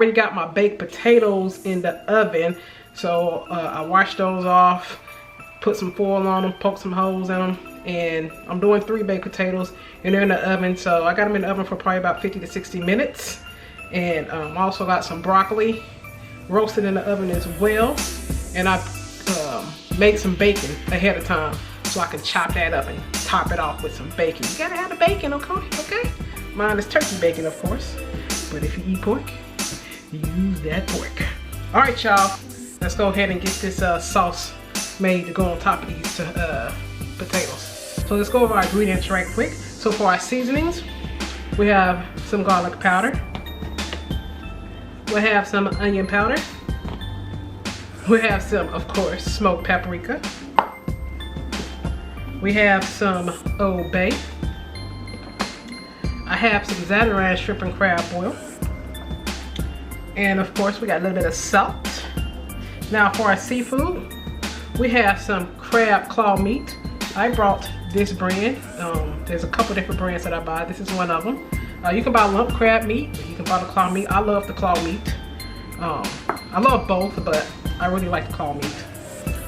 already got my baked potatoes in the oven. So I washed those off, put some foil on them, poked some holes in them, and I'm doing 3 baked potatoes, and they're in the oven. So I got them in the oven for probably about 50 to 60 minutes. And I also got some broccoli roasted in the oven as well. And I made some bacon ahead of time so I can chop that up and top it off with some bacon. You gotta have the bacon, okay? Mine is turkey bacon, of course. But if you eat pork, use that pork. All right, y'all. Let's go ahead and get this sauce made to go on top of these potatoes. So let's go over our ingredients right quick. So for our seasonings, we have some garlic powder. We have some onion powder. We have some, of course, smoked paprika. We have some Old Bay. I have some Zatarain's shrimp and crab oil. And of course, we got a little bit of salt. Now for our seafood, we have some crab claw meat. I brought this brand. There's a couple different brands that I buy. This is one of them. You can buy lump crab meat, or you can buy the claw meat. I love the claw meat. I love both, but I really like the claw meat.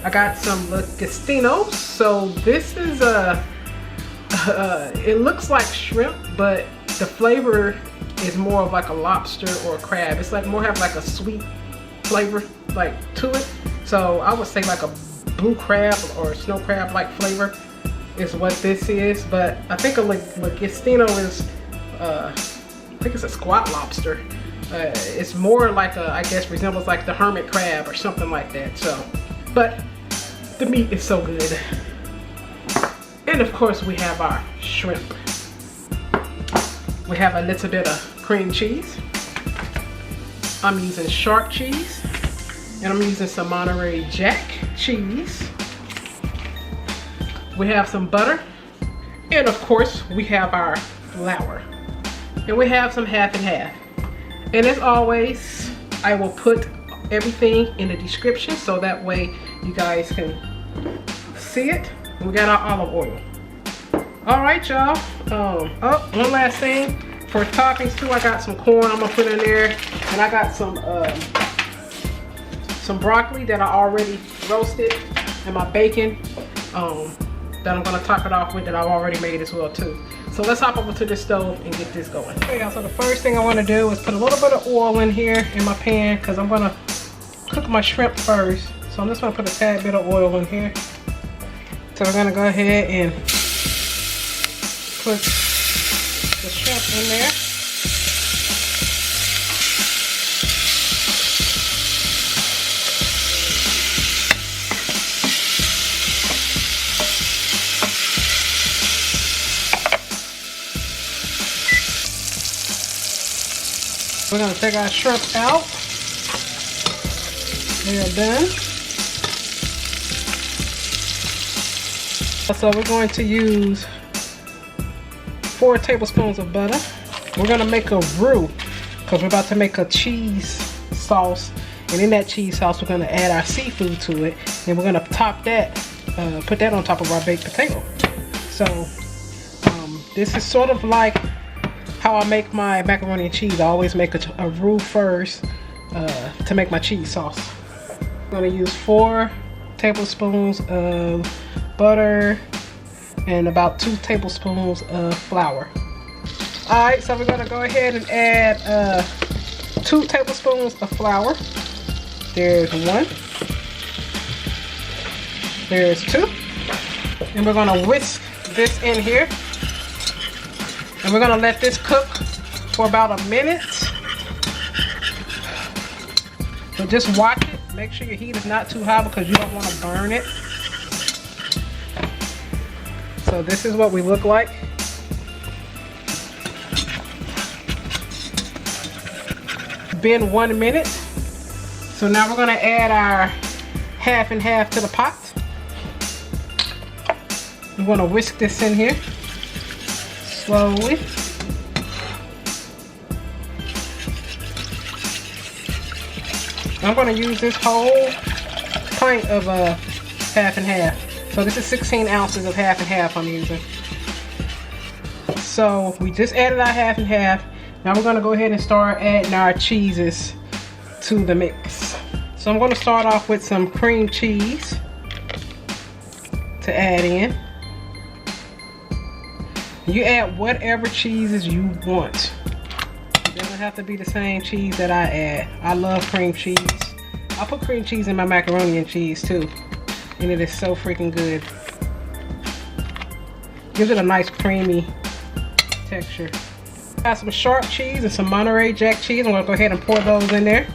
I got some Langostino. So this is it looks like shrimp, but the flavor is more of like a lobster or a crab. It's like more have like a sweet flavor like to it. So I would say like a blue crab or snow crab like flavor is what this is. But I think a Langostino is I think it's a squat lobster. It's more like a, I guess resembles like the hermit crab or something like that. So, but the meat is so good. And of course we have our shrimp. We have a little bit of cream cheese. I'm using shark cheese. And I'm using some Monterey Jack cheese. We have some butter. And of course we have our flour. And we have some half and half. And as always, I will put everything in the description so that way you guys can see it. We got our olive oil. All right, y'all. Oh, one last thing. For toppings too, I got some corn I'm gonna put in there. And I got some broccoli that I already roasted. And my bacon that I'm gonna top it off with that I've already made as well too. So let's hop over to the stove and get this going. Okay, y'all, so the first thing I want to do is put a little bit of oil in here in my pan because I'm gonna cook my shrimp first. So I'm just gonna put a tad bit of oil in here. So we're gonna go ahead and put the shrimp in there. We're going to take our shrimp out. They are done. So we're going to use 4 tablespoons of butter. We're going to make a roux because we're about to make a cheese sauce. And in that cheese sauce, we're going to add our seafood to it. And we're going to top that, put that on top of our baked potato. So this is sort of like how I make my macaroni and cheese. I always make a roux first to make my cheese sauce. I'm gonna use 4 tablespoons of butter and about 2 tablespoons of flour. All right, so we're gonna go ahead and add 2 tablespoons of flour. There's 1. There's 2. And we're gonna whisk this in here. And we're gonna let this cook for about a minute. So just watch it. Make sure your heat is not too high because you don't want to burn it. So this is what we look like. Been 1 minute. So now we're gonna add our half and half to the pot. We're gonna whisk this in here. Slowly. I'm going to use this whole pint of half and half. So this is 16 ounces of half and half I'm using. So we just added our half and half. Now we're going to go ahead and start adding our cheeses to the mix. So I'm going to start off with some cream cheese to add in. You add whatever cheeses you want. It doesn't have to be the same cheese that I add. I love cream cheese. I put cream cheese in my macaroni and cheese too. And it is so freaking good. Gives it a nice creamy texture. Got some sharp cheese and some Monterey Jack cheese. I'm going to go ahead and pour those in there.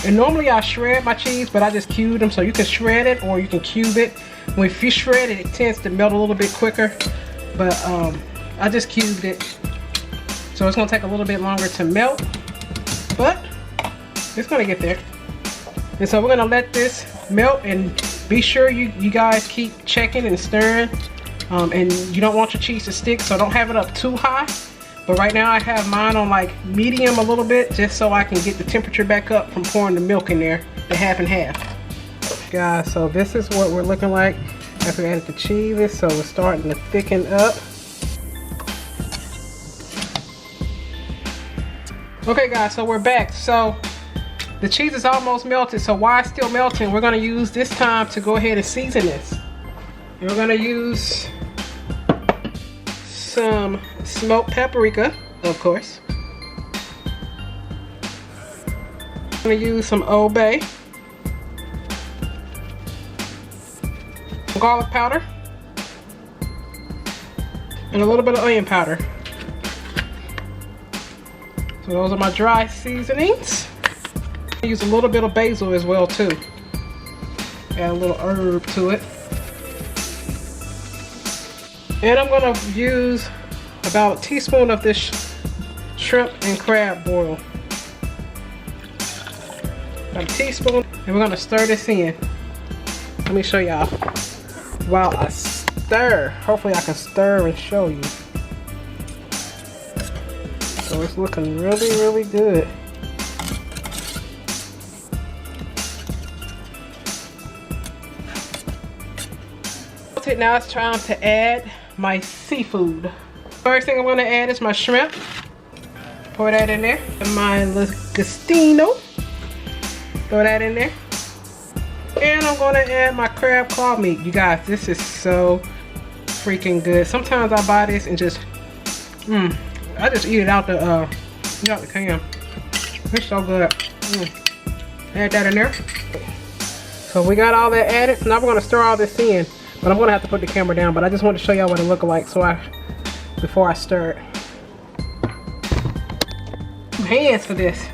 And normally I shred my cheese, but I just cubed them. So you can shred it or you can cube it. If you shred it, it tends to melt a little bit quicker. But I just cubed it. So it's going to take a little bit longer to melt. But it's going to get there. And so we're going to let this melt, and be sure you guys keep checking and stirring. And you don't want your cheese to stick, so don't have it up too high. But right now I have mine on like medium a little bit, just so I can get the temperature back up from pouring the milk in there, the half and half. Guys, so this is what we're looking like after we added the cheeses. So it's starting to thicken up. Okay guys, so we're back. So the cheese is almost melted. So while it's still melting, we're going to use this time to go ahead and season this. And we're going to use some smoked paprika, of course. I'm going to use some Old Bay, garlic powder, and a little bit of onion powder. So those are my dry seasonings. I use a little bit of basil as well too. Add a little herb to it. And I'm going to use about a teaspoon of this shrimp and crab boil. About a teaspoon. And we're going to stir this in. Let me show y'all. While I stir, hopefully I can stir and show you. So it's looking really, really good. Now it's time to add my seafood. First thing I'm going to add is my shrimp. Pour that in there. And my Langostino. Throw that in there. And I'm going to add my crab claw meat. You guys, this is so freaking good. Sometimes I buy this and just, I just eat it out the can. It's so good. Add that in there. So we got all that added. So now we're going to stir all this in. But I'm going to have to put the camera down. But I just want to show y'all what it looks like before I stir it. Hands for this.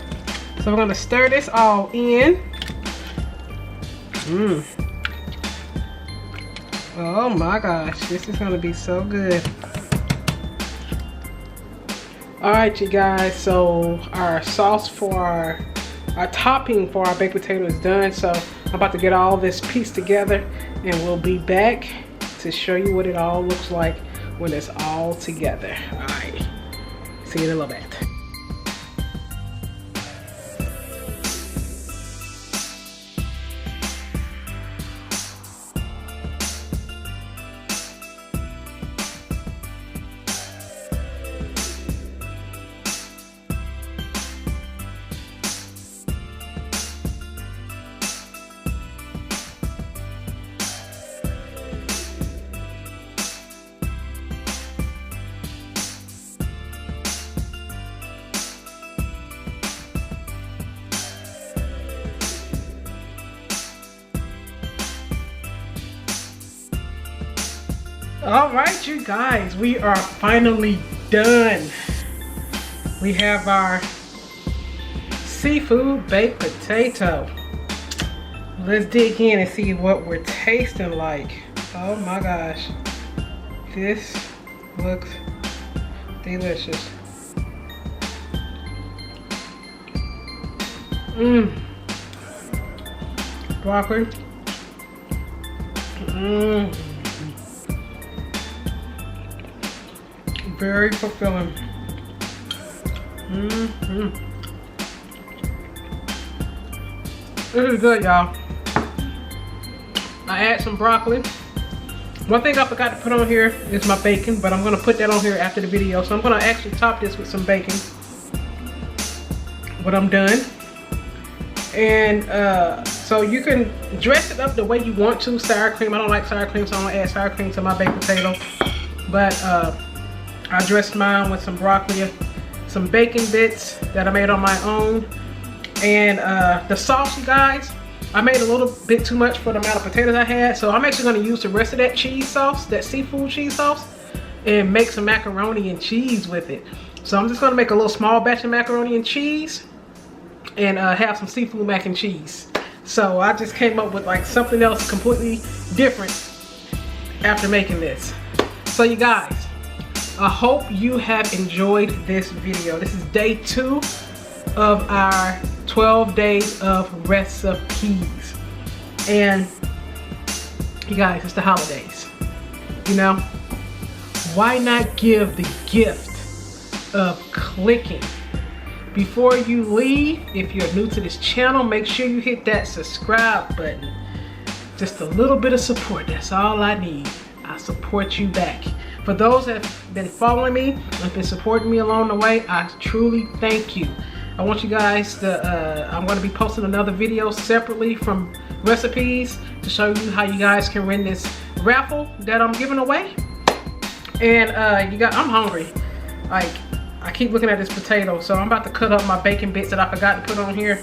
So we're going to stir this all in. Oh my gosh. This is going to be so good. Alright you guys. So our sauce for our topping for our baked potato is done. So I'm about to get all this pieced together. And we'll be back to show you what it all looks like when it's all together. Alright, see you in a little bit. All right, you guys, we are finally done. We have our seafood baked potato. Let's dig in and see what we're tasting like. Oh my gosh, this looks delicious. Broccoli. Very fulfilling. This is good, y'all. I add some broccoli. One thing I forgot to put on here is my bacon, but I'm gonna put that on here after the video. So I'm gonna actually top this with some bacon when I'm done. And so you can dress it up the way you want to. Sour cream, I don't like sour cream, so I'm gonna add sour cream to my baked potato. But I dressed mine with some broccoli, some bacon bits that I made on my own. And the sauce, you guys, I made a little bit too much for the amount of potatoes I had. So I'm actually gonna use the rest of that cheese sauce, that seafood cheese sauce, and make some macaroni and cheese with it. So I'm just gonna make a little small batch of macaroni and cheese and have some seafood mac and cheese. So I just came up with like something else completely different after making this. So you guys, I hope you have enjoyed this video. This is day 2 of our 12 days of recipes. And you guys, it's the holidays. You know, why not give the gift of clicking? Before you leave, if you're new to this channel, make sure you hit that subscribe button. Just a little bit of support, that's all I need. I support you back. For those that have been following me and been supporting me along the way, I truly thank you. I want you guys to, I'm going to be posting another video separately from recipes to show you how you guys can win this raffle that I'm giving away. And you guys, I'm hungry. Like, I keep looking at this potato, so I'm about to cut up my bacon bits that I forgot to put on here.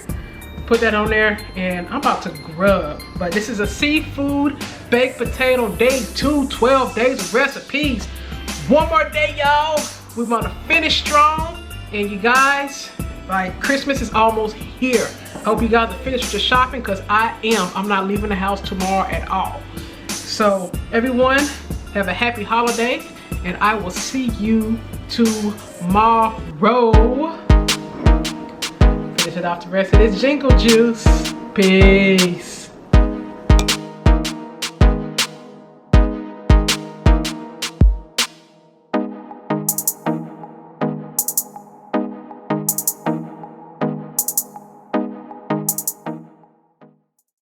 Put that on there, and I'm about to grub. But this is a seafood baked potato day 2, 12 days of recipes. One more day, y'all. We're gonna finish strong. And you guys, like, Christmas is almost here. Hope you guys are finished with your shopping, because I am. I'm not leaving the house tomorrow at all. So everyone, have a happy holiday, and I will see you tomorrow. Finish it off the rest of this jingle juice. Peace.